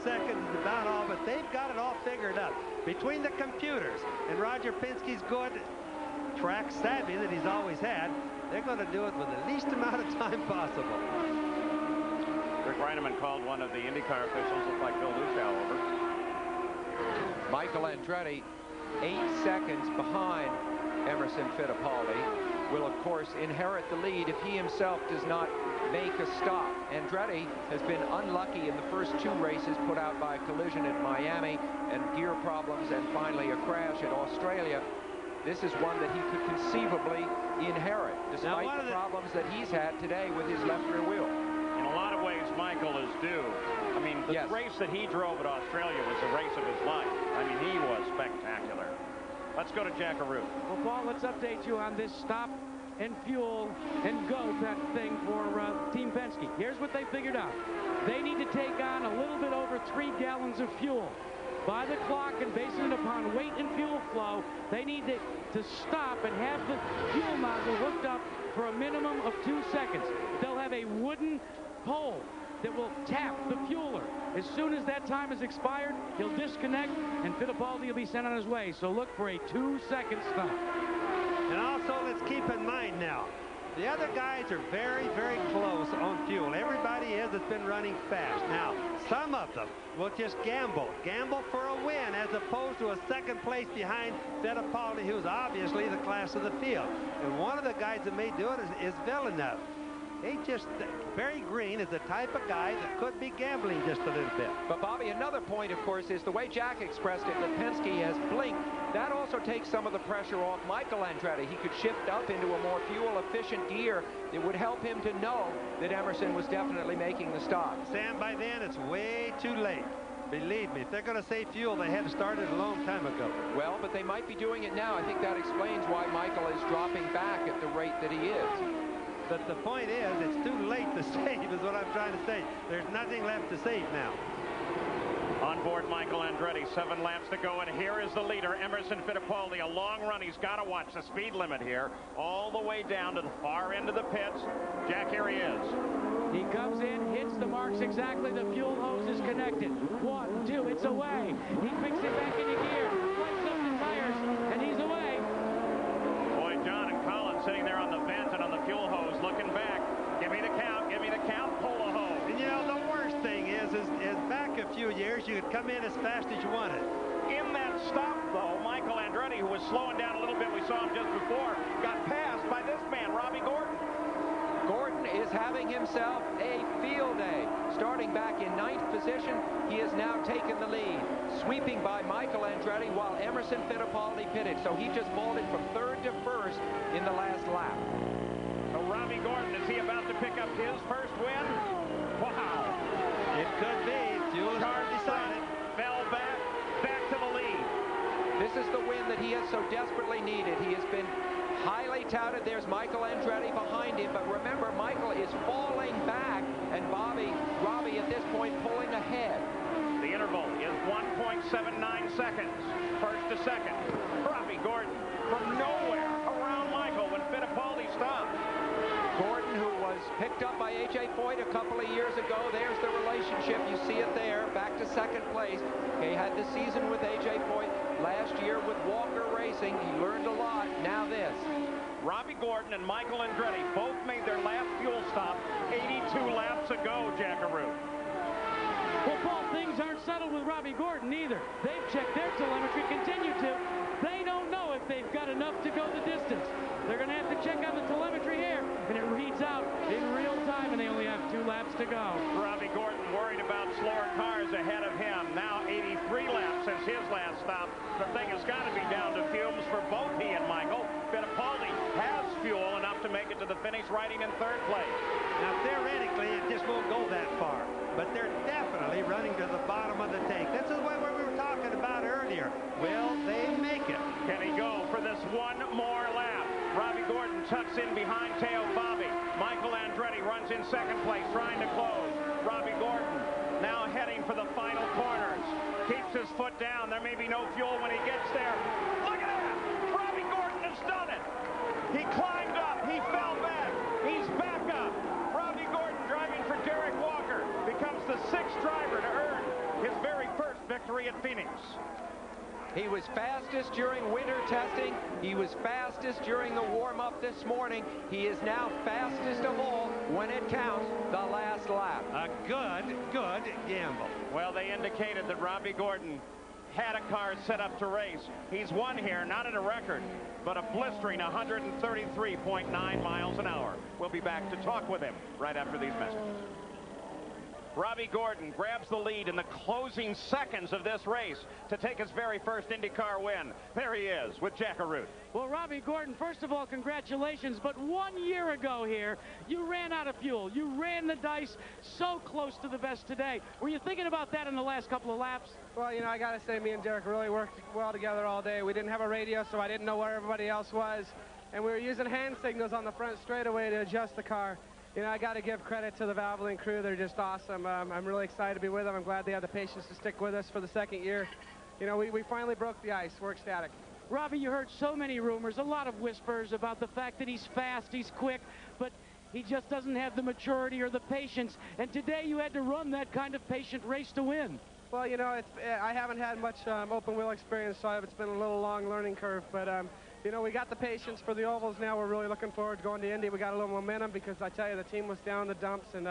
seconds is about all, but they've got it all figured out. Between the computers and Roger Penske's good track savvy that he's always had, they're going to do it with the least amount of time possible. Rick Reineman called one of the IndyCar officials, looked like Bill Luchow, over. Michael Andretti, 8 seconds behind Emerson Fittipaldi, will of course inherit the lead if he himself does not make a stop. Andretti has been unlucky in the first 2 races, put out by a collision at Miami and gear problems and finally a crash at Australia. This is one that he could conceivably inherit, despite the problems that he's had today with his left rear wheel. In a lot of ways, Michael is due. I mean, the race that he drove at Australia was the race of his life. I mean, he was spectacular. Let's go to Jackaroo. Well, Paul, let's update you on this stop and fuel and go that thing for Team Penske. Here's what they figured out. They need to take on a little bit over 3 gallons of fuel. By the clock and basing it upon weight and fuel flow, they need to stop and have the fuel nozzle hooked up for a minimum of 2 seconds. They'll have a wooden pole that will tap the fueler. As soon as that time is expired, he'll disconnect and Fittipaldi will be sent on his way. So look for a 2-second stop. And also, let's keep in mind now, the other guys are very, very close on fuel. Everybody is that's been running fast. Now, some of them will just gamble for a win, as opposed to a second place behind Fittipaldi, who's obviously the class of the field. And one of the guys that may do it is Villeneuve. Barry Green is the type of guy that could be gambling just a little bit. But Bobby, another point, of course, is the way Jack expressed it, that Penske has blinked. That also takes some of the pressure off Michael Andretti. He could shift up into a more fuel-efficient gear. It would help him to know that Emerson was definitely making the stop. Sam, by then, it's way too late. Believe me, if they're going to save fuel, they had started a long time ago. Well, but they might be doing it now. I think that explains why Michael is dropping back at the rate that he is. But the point is, it's too late to save, is what I'm trying to say. There's nothing left to save now. On board Michael Andretti, 7 laps to go, and here is the leader, Emerson Fittipaldi. A long run. He's got to watch the speed limit here, all the way down to the far end of the pits. Jack, here he is. He comes in, hits the marks exactly. The fuel hose is connected. 1, 2, it's away. He picks it back into gear, flips up the tires, and he's away. Boy, John and Colin sitting there on the vent and on the fuel hose looking back. Give me the count, pull the hose. And you know, the worst thing is back a few years, you could come in as fast as you wanted. In that stop, though, Michael Andretti, who was slowing down a little bit, we saw him just before, got passed by this man, Robbie Gordon. Gordon is having himself a field day. Starting back in 9th position, he has now taken the lead, sweeping by Michael Andretti while Emerson Fittipaldi pitted. So he just vaulted from 3rd to 1st in the last lap. So Robbie Gordon, is he about to pick up his first win? Wow. It could be. Fuel is hard decided. Fell back to the lead. This is the win that he has so desperately needed. He has been highly touted. There's Michael Andretti behind him, but remember, Michael is falling back, and Robbie at this point pulling ahead. The interval is 1.79 seconds, first to second. Robbie Gordon from nowhere around Michael when Fittipaldi stopped. Gordon, who was picked up by A.J. Foyt a couple of years ago, there's the relationship. You see it there, back to 2nd place. He had the season with A.J. Foyt. Last year with Walker Racing, he learned a lot. Now this. Robbie Gordon and Michael Andretti both made their last fuel stop 82 laps ago, Jackaroo. Well, Paul, things aren't settled with Robbie Gordon either. They've checked their telemetry, continue to. They don't know if they've got enough to go the distance. They're going to have to check on the telemetry here, and it reads out in real time, and they only have 2 laps to go. Robbie Gordon worried about slower cars ahead of him. Now 83 laps since his last stop. The thing has got to be down to fumes for both he and Michael. Fittipaldi has fuel enough to make it to the finish, riding in 3rd place. Now, theoretically, it just won't go that far, but they're definitely running to the bottom of the tank. This is what we were talking about earlier. Will they make it? Can he go for this one more lap? Robbie Gordon tucks in behind Teo Bobby. Michael Andretti runs in 2nd place, trying to close. Robbie Gordon now heading for the final corners. Keeps his foot down. There may be no fuel when he gets there. Look at that! Robbie Gordon has done it! He climbed up. He fell back. He's back up. Robbie Gordon, driving for Derek Walker, becomes the 6th driver to earn his very first victory at Phoenix. He was fastest during winter testing. He was fastest during the warm-up this morning. He is now fastest of all when it counts, the last lap. A good gamble. Well, they indicated that Robbie Gordon had a car set up to race. He's won here, not at a record, but a blistering 133.9 miles an hour. We'll be back to talk with him right after these messages. Robbie Gordon grabs the lead in the closing seconds of this race to take his very first IndyCar win. There he is with Jack Arute. Well, Robbie Gordon, first of all, congratulations. But 1 year ago here, you ran out of fuel. You ran the dice so close to the best today. Were you thinking about that in the last couple of laps? Well, you know, I got to say, me and Derek really worked well together all day. We didn't have a radio, so I didn't know where everybody else was. And we were using hand signals on the front straightaway to adjust the car. You know, I got to give credit to the Valvoline crew. They're just awesome. I'm really excited to be with them. I'm glad they had the patience to stick with us for the second year. You know, we finally broke the ice. We're ecstatic. Robbie, you heard so many rumors, a lot of whispers about the fact that he's fast, he's quick, but he just doesn't have the maturity or the patience. And today you had to run that kind of patient race to win. Well, you know, I haven't had much open wheel experience, so it's been a little long learning curve. But, you know, we got the patience for the ovals now. We're really looking forward to going to Indy. We got a little momentum because I tell you, the team was down the dumps, and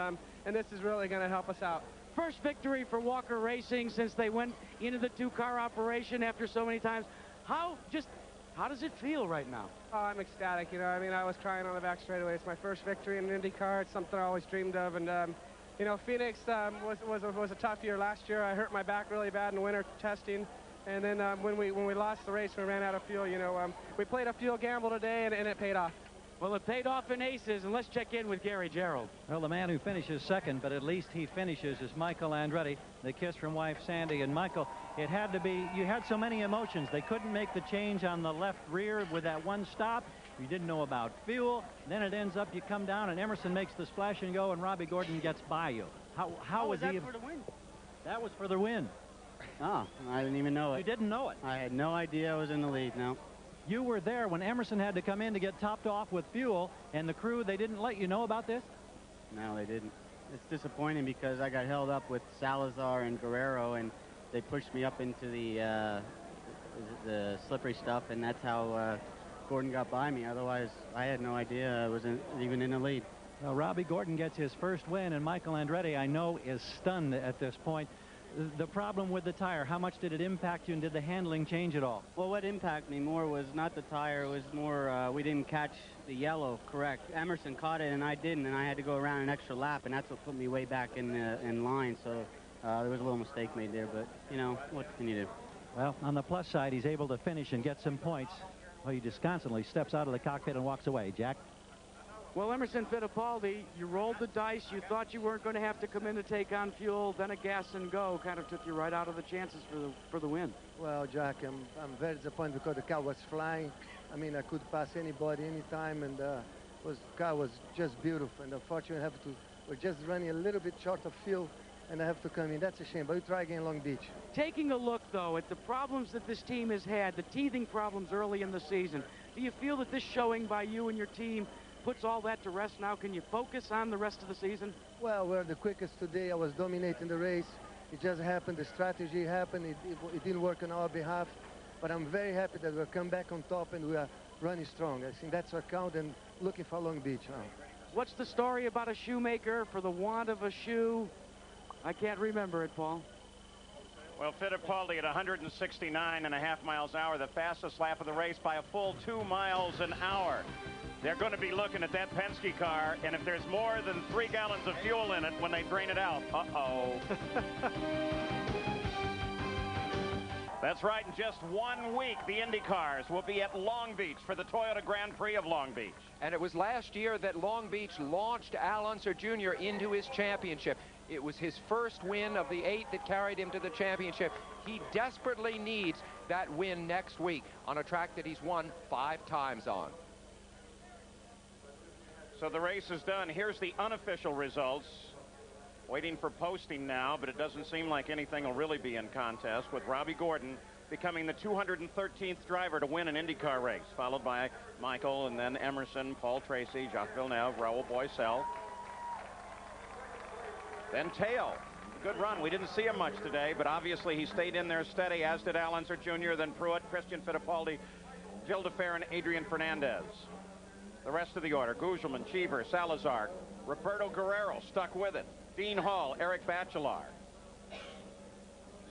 this is really going to help us out. First victory for Walker Racing since they went into the two-car operation after so many times. How does it feel right now? Oh, I'm ecstatic. You know, I mean, I was crying on the back straightaway. It's my first victory in an IndyCar. It's something I always dreamed of, and you know, Phoenix was a tough year last year. I hurt my back really bad in winter testing. And then when we lost the race, we ran out of fuel. You know, we played a fuel gamble today, and it paid off. Well, it paid off in aces, and let's check in with Gary Gerould. Well, the man who finishes second, but at least he finishes, is Michael Andretti, the kiss from wife Sandy. And Michael, it had to be, you had so many emotions. They couldn't make the change on the left rear with that one stop. You didn't know about fuel. Then it ends up you come down, and Emerson makes the splash and go, and Robbie Gordon gets by you. How was that he? For the win? That was for the win. Oh, I didn't even know it. You didn't know it. I had no idea I was in the lead. No. You were there when Emerson had to come in to get topped off with fuel, and the crew, they didn't let you know about this? No, they didn't. It's disappointing because I got held up with Salazar and Guerrero, and they pushed me up into the slippery stuff, and that's how Gordon got by me. Otherwise, I had no idea I was even in the lead. Well, Robbie Gordon gets his first win, and Michael Andretti, I know, is stunned at this point. The problem with the tire, how much did it impact you, and did the handling change at all? Well, what impacted me more was not the tire. It was more we didn't catch the yellow correct. Emerson caught it, and I didn't, and I had to go around an extra lap, and that's what put me way back in line. So there was a little mistake made there, but, you know, what can you do? Well, on the plus side, he's able to finish and get some points. Well, he just constantly steps out of the cockpit and walks away. Jack? Well, Emerson Fittipaldi, you rolled the dice. You thought you weren't going to have to come in to take on fuel. Then a gas and go kind of took you right out of the chances for the win. Well, Jack, I'm very disappointed because the car was flying. I mean, I could pass anybody anytime, and the car was just beautiful. And unfortunately, we're just running a little bit short of fuel, and I have to come in. That's a shame, but we try again in Long Beach. Taking a look, though, at the problems that this team has had, the teething problems early in the season, do you feel that this showing by you and your team puts all that to rest now? Can you focus on the rest of the season? Well, we're the quickest today. I was dominating the race. It just happened. The strategy happened. It didn't work on our behalf. But I'm very happy that we've come back on top and we are running strong. I think that's our count and looking for Long Beach now. What's the story about a shoemaker for the want of a shoe? I can't remember it, Paul. Well, Fittipaldi at 169.5 miles an hour, the fastest lap of the race by a full 2 miles an hour. They're going to be looking at that Penske car, and if there's more than 3 gallons of fuel in it when they drain it out, uh-oh. That's right, in just 1 week, the Indy cars will be at Long Beach for the Toyota Grand Prix of Long Beach. And it was last year that Long Beach launched Al Unser Jr. into his championship. It was his first win of the 8 that carried him to the championship. He desperately needs that win next week on a track that he's won 5 times on. So the race is done. Here's the unofficial results. Waiting for posting now, but it doesn't seem like anything will really be in contest, with Robbie Gordon becoming the 213th driver to win an IndyCar race, followed by Michael and then Emerson, Paul Tracy, Jacques Villeneuve, Raoul Boisel. Then Teo Good run. We didn't see him much today, but obviously he stayed in there steady, as did Al Unser Jr., then Pruitt, Christian Fittipaldi, Gil de Fer, and Adrian Fernandez. The rest of the order: Gugelmin, Cheever, Salazar, Roberto Guerrero stuck with it, Dean Hall, Eric Bachelard,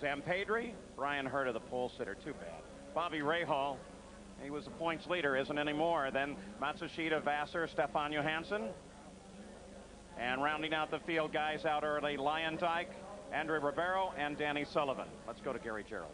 Zampedri, Brian Herta, the pole sitter, too bad. Bobby Rahal, he was the points leader, isn't anymore. Then Matsushita, Vassar, Stefan Johansson. And rounding out the field, guys out early: Lyondike, Andre Ribeiro, and Danny Sullivan. Let's go to Gary Gerould.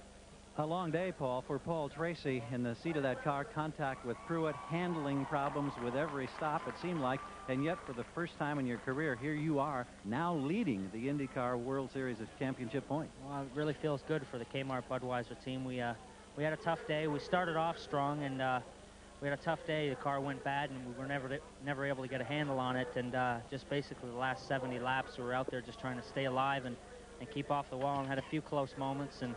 A long day, Paul, for Paul Tracy in the seat of that car. Contact with Pruitt, handling problems with every stop, it seemed like. And yet, for the first time in your career, here you are now leading the IndyCar World Series of Championship points. Well, it really feels good for the Kmart Budweiser team. We had a tough day. We started off strong, and we had a tough day. The car went bad, and we were never able to get a handle on it. And just basically the last 70 laps, we were out there just trying to stay alive and keep off the wall, and had a few close moments. And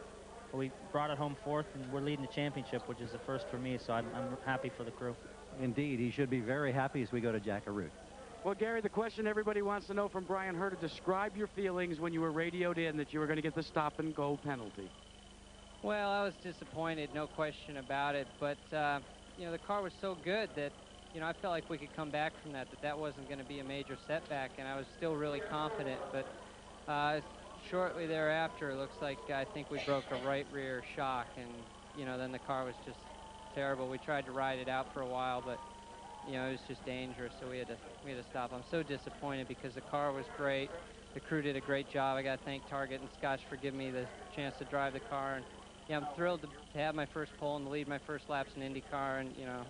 we brought it home fourth, and we're leading the championship, which is the first for me. So I'm happy for the crew. Indeed, he should be very happy as we go to Jack Arute. Well, Gary, the question everybody wants to know from Brian Herta: describe your feelings when you were radioed in that you were going to get the stop-and-go penalty. Well, I was disappointed, no question about it. But, you know, the car was so good that, you know, I felt like we could come back from that wasn't going to be a major setback, and I was still really confident. But shortly thereafter, it looks like I think we broke a right rear shock, and, you know, then the car was just terrible. We tried to ride it out for a while, but, you know, it was just dangerous, so we had to stop. I'm so disappointed because the car was great. The crew did a great job. I got to thank Target and Scotch for giving me the chance to drive the car. And yeah, I'm thrilled to have my first pole and to lead my first laps in IndyCar, and, you know,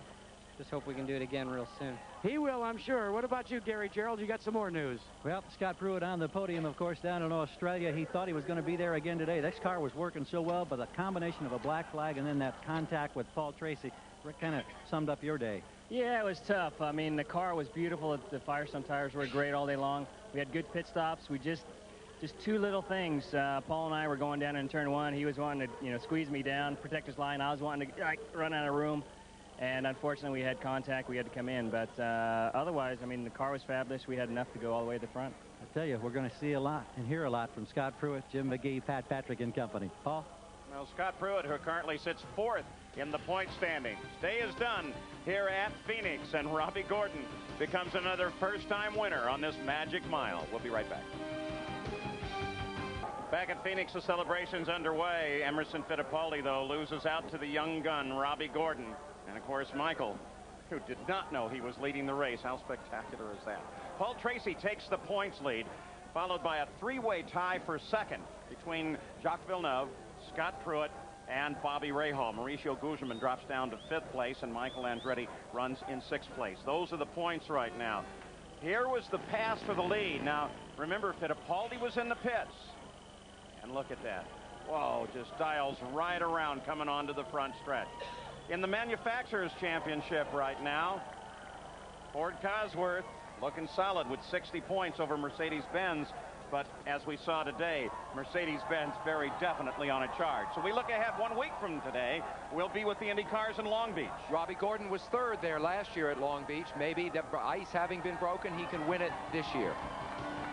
just hope we can do it again real soon. He will, I'm sure. What about you, Gary Gerould? You got some more news? Well, Scott Pruitt on the podium, of course, down in Australia. He thought he was going to be there again today. This car was working so well, but the combination of a black flag and then that contact with Paul Tracy kind of summed up your day. Yeah, it was tough. I mean, the car was beautiful. The Firestone tires were great all day long. We had good pit stops. We just two little things. Paul and I were going down in turn one. He was wanting to, you know, squeeze me down, protect his line. I was wanting to run out of room. And unfortunately, we had contact. We had to come in. But otherwise, I mean, the car was fabulous. We had enough to go all the way to the front. I tell you, we're going to see a lot and hear a lot from Scott Pruitt, Jim McGee, Pat Patrick and company. Paul? Well, Scott Pruitt, who currently sits fourth in the point standings. Day is done here at Phoenix, and Robbie Gordon becomes another first-time winner on this Magic Mile. We'll be right back. Back at Phoenix, the celebration's underway. Emerson Fittipaldi, though, loses out to the young gun, Robbie Gordon. And, of course, Michael, who did not know he was leading the race. How spectacular is that? Paul Tracy takes the points lead, followed by a three-way tie for second between Jacques Villeneuve, Scott Pruitt, and Bobby Rahal. Mauricio Gugelmin drops down to fifth place, and Michael Andretti runs in sixth place. Those are the points right now. Here was the pass for the lead. Now, remember, Fittipaldi was in the pits. And look at that. Whoa, just dials right around coming onto the front stretch. In the Manufacturers' Championship right now, Ford Cosworth looking solid with 60 points over Mercedes-Benz. But as we saw today, Mercedes-Benz very definitely on a charge. So we look ahead 1 week from today. We'll be with the Indy cars in Long Beach. Robbie Gordon was third there last year at Long Beach. Maybe the ice having been broken, he can win it this year.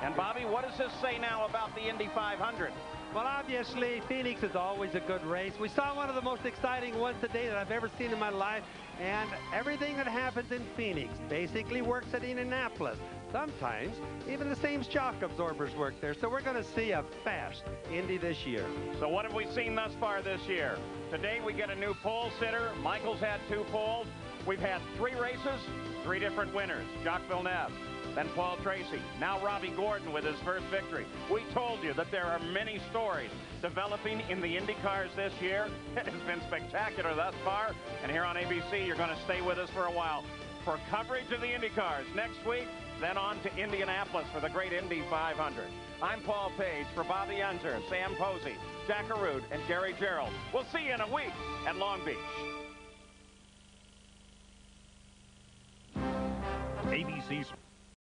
And Bobby, what does this say now about the Indy 500? Well, obviously, Phoenix is always a good race. We saw one of the most exciting ones today that I've ever seen in my life. And everything that happens in Phoenix basically works at Indianapolis. Sometimes even the same shock absorbers work there. So we're going to see a fast Indy this year. So what have we seen thus far this year? Today we get a new pole sitter. Michael's had 2 poles. We've had 3 races, 3 different winners. Jacques Villeneuve, then Paul Tracy, now Robbie Gordon with his first victory. We told you that there are many stories developing in the Indy cars this year. It has been spectacular thus far. And here on ABC, you're going to stay with us for a while for coverage of the Indy cars next week, then on to Indianapolis for the great Indy 500. I'm Paul Page for Bobby Unser, Sam Posey, Jack Arute, and Gary Gerould. We'll see you in a week at Long Beach. ABC